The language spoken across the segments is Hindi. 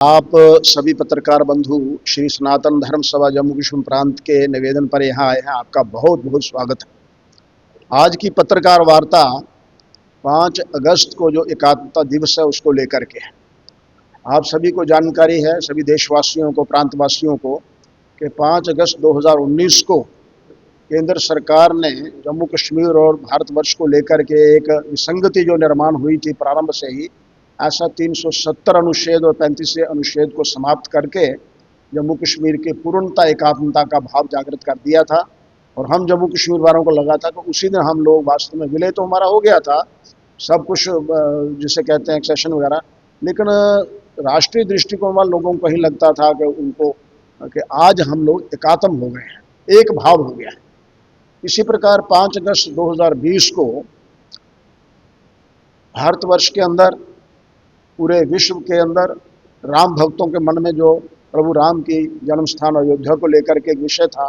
आप सभी पत्रकार बंधु श्री सनातन धर्म सभा जम्मू कश्मीर प्रांत के निवेदन पर यहाँ आए हैं। आपका बहुत बहुत स्वागत है। आज की पत्रकार वार्ता 5 अगस्त को जो एकात्मता दिवस है उसको लेकर के है। आप सभी को जानकारी है, सभी देशवासियों को, प्रांतवासियों को, कि 5 अगस्त 2019 को केंद्र सरकार ने जम्मू कश्मीर और भारतवर्ष को लेकर के एक विसंगति जो निर्माण हुई थी प्रारंभ से ही, ऐसा 370 अनुच्छेद और 35 अनुच्छेद को समाप्त करके जम्मू कश्मीर के पूर्णता एकात्मता का भाव जागृत कर दिया था। और हम जम्मू कश्मीर वालों को लगा था कि उसी दिन हम लोग वास्तव में विलय तो हमारा हो गया था, सब कुछ जिसे कहते हैं एक्सेशन वगैरह, लेकिन राष्ट्रीय दृष्टिकोण वाले लोगों को कहीं लगता था कि उनको कि आज हम लोग एकात्म हो गए हैं, एक भाव हो गया है। इसी प्रकार 5 अगस्त 2020 को भारतवर्ष के अंदर, पूरे विश्व के अंदर राम भक्तों के मन में जो प्रभु राम की जन्म स्थान अयोध्या को लेकर के एक विषय था,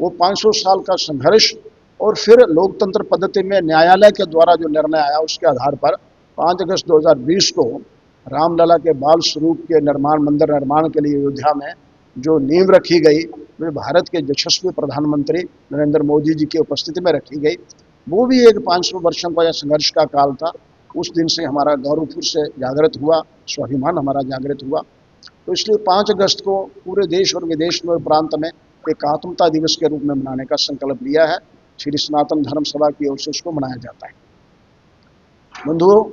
वो 500 साल का संघर्ष और फिर लोकतंत्र पद्धति में न्यायालय के द्वारा जो निर्णय आया उसके आधार पर 5 अगस्त 2020 को रामलला के बाल स्वरूप के निर्माण, मंदिर निर्माण के लिए अयोध्या में जो नींव रखी गई, वे भारत के यशस्वी प्रधानमंत्री नरेंद्र मोदी जी की उपस्थिति में रखी गई। वो भी एक 500 वर्षों का यह संघर्ष का काल था। उस दिन से हमारा गौरव फिर से जागृत हुआ, स्वाभिमान हमारा जागृत हुआ। तो इसलिए 5 अगस्त को पूरे देश और विदेश में और प्रांत में एकात्मता दिवस के रूप में मनाने का संकल्प लिया है। श्री सनातन धर्म सभा की ओर से उसको मनाया जाता है। बंधुओं,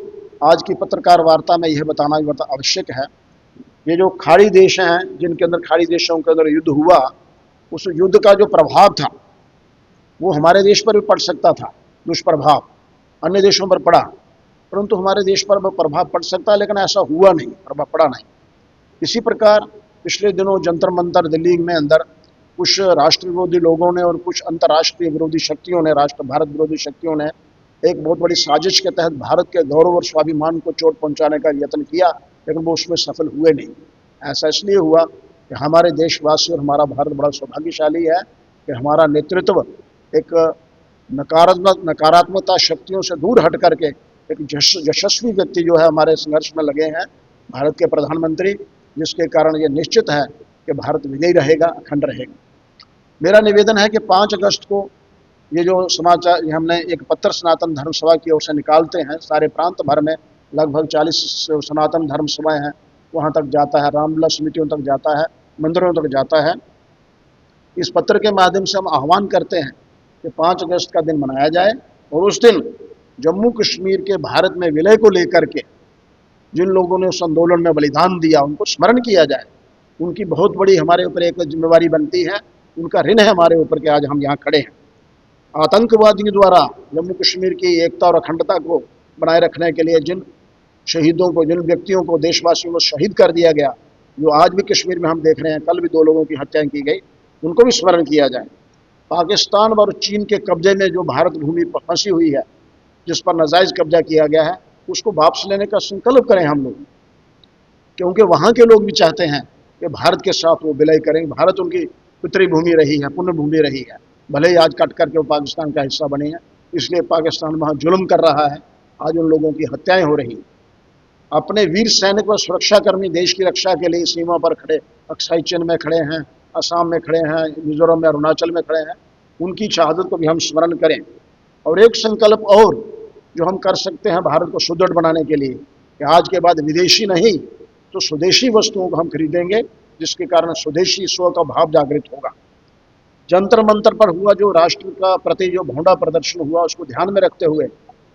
आज की पत्रकार वार्ता में यह बताना आवश्यक है, ये जो खाड़ी देश हैं, जिनके अंदर खाड़ी देशों के अंदर युद्ध हुआ, उस युद्ध का जो प्रभाव था वो हमारे देश पर भी पड़ सकता था। दुष्प्रभाव अन्य देशों पर पड़ा, परंतु हमारे देश पर प्रभाव पड़ सकता है, लेकिन ऐसा हुआ नहीं, प्रभाव पड़ा नहीं। इसी प्रकार पिछले दिनों जंतर मंतर दिल्ली में अंदर कुछ राष्ट्र विरोधी लोगों ने और कुछ अंतर्राष्ट्रीय विरोधी शक्तियों ने, राष्ट्र भारत विरोधी शक्तियों ने एक बहुत बड़ी साजिश के तहत भारत के गौरव और स्वाभिमान को चोट पहुंचाने का यत्न किया, लेकिन वो उसमें सफल हुए नहीं। ऐसा इसलिए हुआ कि हमारे देशवासी और हमारा भारत बड़ा सौभाग्यशाली है कि हमारा नेतृत्व एक नकारात्मकता शक्तियों से दूर हट करके एक यशस्वी व्यक्ति जो है हमारे संघर्ष में लगे हैं, भारत के प्रधानमंत्री, जिसके कारण ये निश्चित है कि भारत विजयी रहेगा, अखंड रहेगा। मेरा निवेदन है कि 5 अगस्त को ये जो समाचार ये हमने एक पत्र सनातन धर्म सभा की ओर से निकालते हैं, सारे प्रांत भर में लगभग 40 सनातन धर्म सभाएं हैं, वहाँ तक जाता है, रामलला समितियों तक जाता है, मंदिरों तक जाता है। इस पत्र के माध्यम से हम आह्वान करते हैं कि 5 अगस्त का दिन मनाया जाए और उस दिन जम्मू कश्मीर के भारत में विलय को लेकर के जिन लोगों ने उस आंदोलन में बलिदान दिया, उनको स्मरण किया जाए। उनकी बहुत बड़ी हमारे ऊपर एक जिम्मेवारी बनती है, उनका ऋण है हमारे ऊपर कि आज हम यहाँ खड़े हैं। आतंकवादियों द्वारा जम्मू कश्मीर की एकता और अखंडता को बनाए रखने के लिए जिन शहीदों को, जिन व्यक्तियों को, देशवासियों को शहीद कर दिया गया, जो आज भी कश्मीर में हम देख रहे हैं, कल भी 2 लोगों की हत्याएं की गई, उनको भी स्मरण किया जाए। पाकिस्तान और चीन के कब्जे में जो भारत भूमि फंसी हुई है, जिस पर नाजायज कब्जा किया गया है, उसको वापस लेने का संकल्प करें हम लोग, क्योंकि वहाँ के लोग भी चाहते हैं कि भारत के साथ वो विलय करें। भारत उनकी पितृभूमि रही है, पुण्य भूमि रही है, भले ही आज कट करके वो पाकिस्तान का हिस्सा बने हैं। इसलिए पाकिस्तान वहाँ जुल्म कर रहा है, आज उन लोगों की हत्याएं हो रही हैं। अपने वीर सैनिक व सुरक्षाकर्मी देश की रक्षा के लिए सीमा पर खड़े, अक्साई चिन में खड़े हैं, असम में खड़े हैं, मिजोरम में, अरुणाचल में खड़े हैं, उनकी शहादत को भी हम स्मरण करें। और एक संकल्प और जो हम कर सकते हैं भारत को सुदृढ़ बनाने के लिए, कि आज के बाद विदेशी नहीं तो स्वदेशी वस्तुओं को हम खरीदेंगे, जिसके कारण स्वदेशी स्व का भाव जागृत होगा। जंतर मंतर पर हुआ जो राष्ट्र का प्रति जो भौंडा प्रदर्शन हुआ, उसको ध्यान में रखते हुए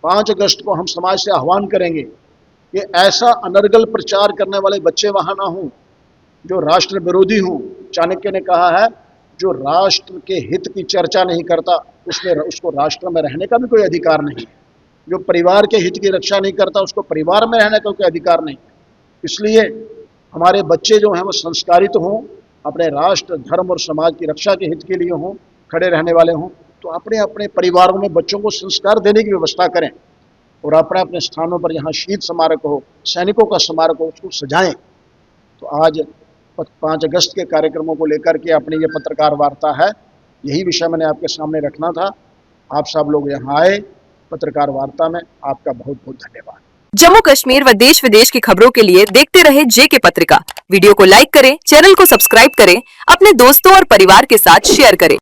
5 अगस्त को हम समाज से आह्वान करेंगे कि ऐसा अनर्गल प्रचार करने वाले बच्चे वहां ना हों जो राष्ट्र विरोधी हों। चाणक्य ने कहा है, जो राष्ट्र के हित की चर्चा नहीं करता उसको राष्ट्र में रहने का भी कोई अधिकार नहीं है। जो परिवार के हित की रक्षा नहीं करता उसको परिवार में रहने का कोई अधिकार नहीं है। इसलिए हमारे बच्चे जो हैं वो संस्कारित हों, अपने राष्ट्र, धर्म और समाज की रक्षा के हित के लिए हों, खड़े रहने वाले हों। तो अपने अपने परिवारों में बच्चों को संस्कार देने की व्यवस्था करें और अपने अपने स्थानों पर जहाँ शहीद स्मारक हो, सैनिकों का स्मारक हो, उसको सजाएं। तो आज 5 अगस्त के कार्यक्रमों को लेकर के अपनी ये पत्रकार वार्ता है, यही विषय मैंने आपके सामने रखना था। आप सब लोग यहाँ आए पत्रकार वार्ता में, आपका बहुत बहुत धन्यवाद। जम्मू कश्मीर व देश विदेश की खबरों के लिए देखते रहे JK पत्रिका। वीडियो को लाइक करें, चैनल को सब्सक्राइब करें, अपने दोस्तों और परिवार के साथ शेयर करें।